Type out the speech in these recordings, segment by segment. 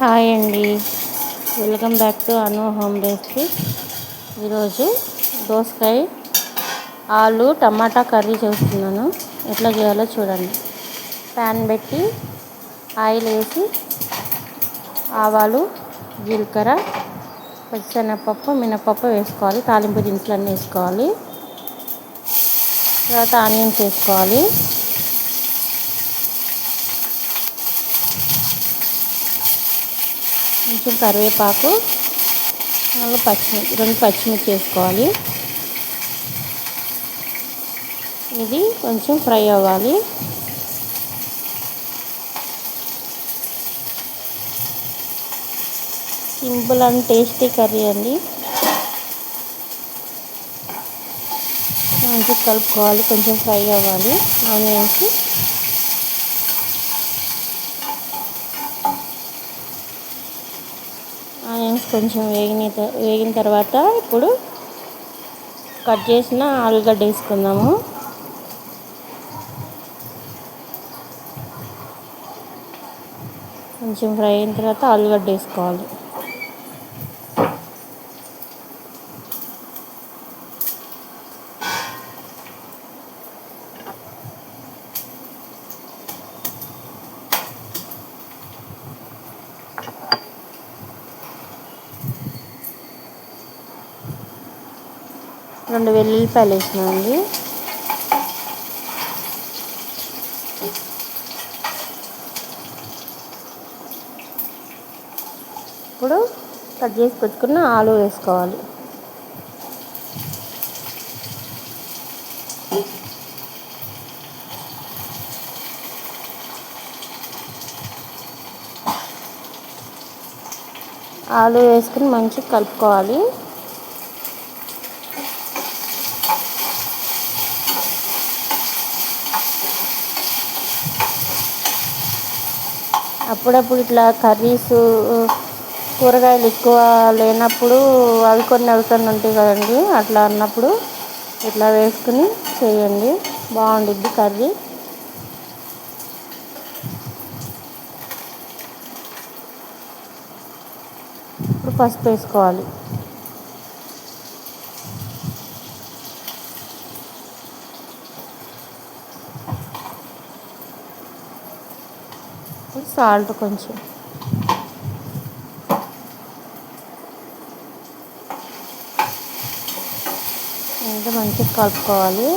Hi అండి, welcome back to Anu home recipe. ఈరోజు దోసకాయ ఆలు టమాటా కర్రీ చేస్తున్నాను. ఎట్లా చేయాలో చూడండి. ప్యాన్ పెట్టి ఆయిల్ వేసి ఆవాలు, జీలకర్ర, పచ్చిశనగపప్పు, మినపప్పు వేసుకోవాలి. తాలింపు దినుసులన్నీ వేసుకోవాలి. తర్వాత ఆనియన్స్ వేసుకోవాలి. కొంచెం కరివేపాకు, రెండు పచ్చిమిర్చి వేసుకోవాలి. ఇది కొంచెం ఫ్రై అవ్వాలి. సింపుల్ అండ్ టేస్టీ కర్రీ అండి. మంచిగా కలుపుకోవాలి. కొంచెం ఫ్రై అవ్వాలి ఆనియన్స్. ఆనియన్స్ కొంచెం వేగిన తర్వాత ఇప్పుడు కట్ చేసిన ఆలుగడ్డ వేసుకుందాము. కొంచెం ఫ్రై అయిన తర్వాత ఆలుగడ్డ వేసుకోవాలి. రెండు వెల్లుల్లిపాయలు వేసినామండి. ఇప్పుడు కట్ చేసి పెట్టుకున్న ఆలు వేసుకోవాలి. ఆలు వేసుకుని మంచిగా కలుపుకోవాలి. అప్పుడప్పుడు ఇట్లా కర్రీస్, కూరగాయలు ఎక్కువ లేనప్పుడు అవి కొన్ని ఉంటాయి కదండి. అట్లా అన్నప్పుడు ఇట్లా వేసుకుని చేయండి, బాగుండిద్ది కర్రీ. ఇప్పుడు పసుపు వేసుకోవాలి. సాల్ట్ కొంచెం, ఇంకా మంచిగా కలుపుకోవాలి.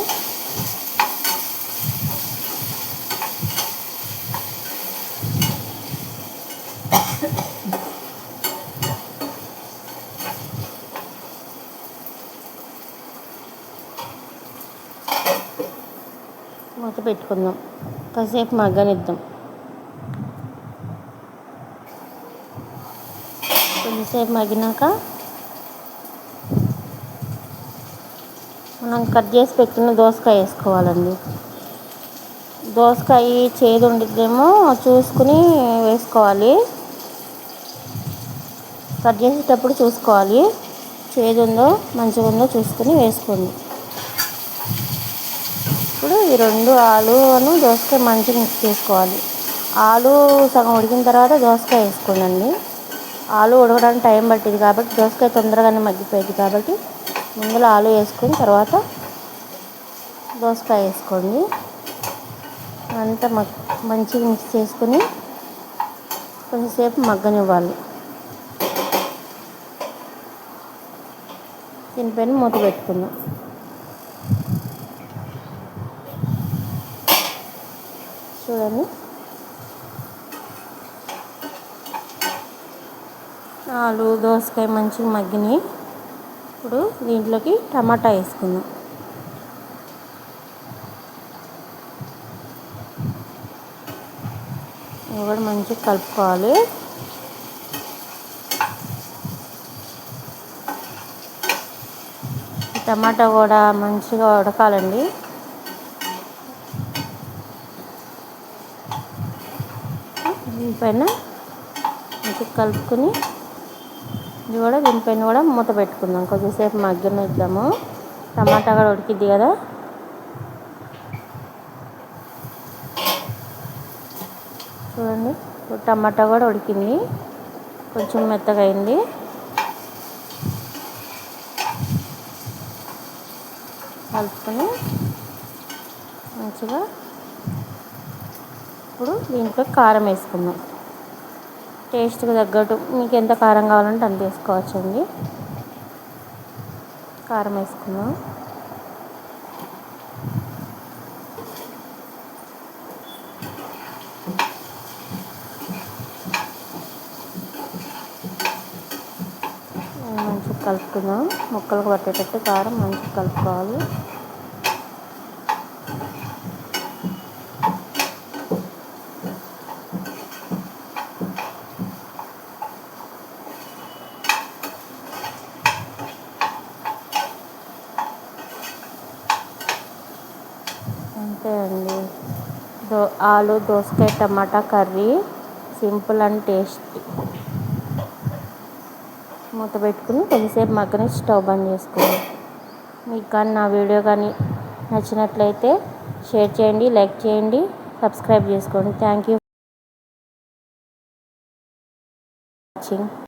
మూత పెట్టుకుందాం, కాసేపు మగ్గనిద్దాం. కొద్దిసేపు మగ్గినాక మనం కట్ చేసి పెట్టిన దోసకాయ వేసుకోవాలండి. దోసకాయ చేదు ఉండిద్దేమో చూసుకుని వేసుకోవాలి. కట్ చేసేటప్పుడు చూసుకోవాలి, చేదు ఉందో మంచిగా ఉందో చూసుకుని వేసుకోండి. ఇప్పుడు ఈ రెండు ఆలును దోసకాయ మంచిగా మిక్స్ చేసుకోవాలి. ఆలు సగం ఉడికిన తర్వాత దోసకాయ వేసుకోండి. ఆలు ఉడకడానికి టైం పట్టింది కాబట్టి దోసకాయ తొందరగానే మగ్గిపోయింది కాబట్టి ముందులో ఆలు వేసుకుని తర్వాత దోసకాయ వేసుకోండి. అంతా మంచిగా మిక్స్ చేసుకుని కొంచెంసేపు మగ్గనివ్వాలి. దీనిపైన మూత పెట్టుకుందాం. చూడండి, ఆలు దోసకాయ మంచిగా మగ్గినాయి. ఇప్పుడు దీంట్లోకి టమాటా వేసుకుందాం. ఇవి కూడా మంచిగా కలుపుకోవాలి. టమాటా కూడా మంచిగా ఉడకాలండి. దీనిపైన మంచిగా కలుపుకొని దీనిపైన కూడా మూత పెట్టుకుందాం. కొద్దిసేపు మగ్గనిద్దాము. టమాటా కూడా ఉడికిద్ది కదా. చూడండి, టమాటా కూడా ఉడికింది. కొంచెం మెత్తగా అయింది. కలుపుకొని మంచిగా ఇప్పుడు దీంట్లో కారం వేసుకుందాం. టేస్ట్కి తగ్గట్టు మీకు ఎంత కారం కావాలంటే అంత వేసుకోవచ్చండి. కారం వేసుకుందాం. మంచిగా కలుపుకుందాం. ముక్కలకు పట్టేటట్టు కారం మంచిగా కలుపుకోవాలి. అంతే అండి. ఆలు దోసకాయ టమాటా కర్రీ సింపుల్ అండ్ టేస్టీ. మూత పెట్టుకుని కొద్దిసేపు మగ్గని స్టవ్ బంద్ చేసుకోండి. మీకు కానీ నా వీడియో కానీ నచ్చినట్లయితే షేర్ చేయండి, లైక్ చేయండి, సబ్స్క్రైబ్ చేసుకోండి. Thank you for watching.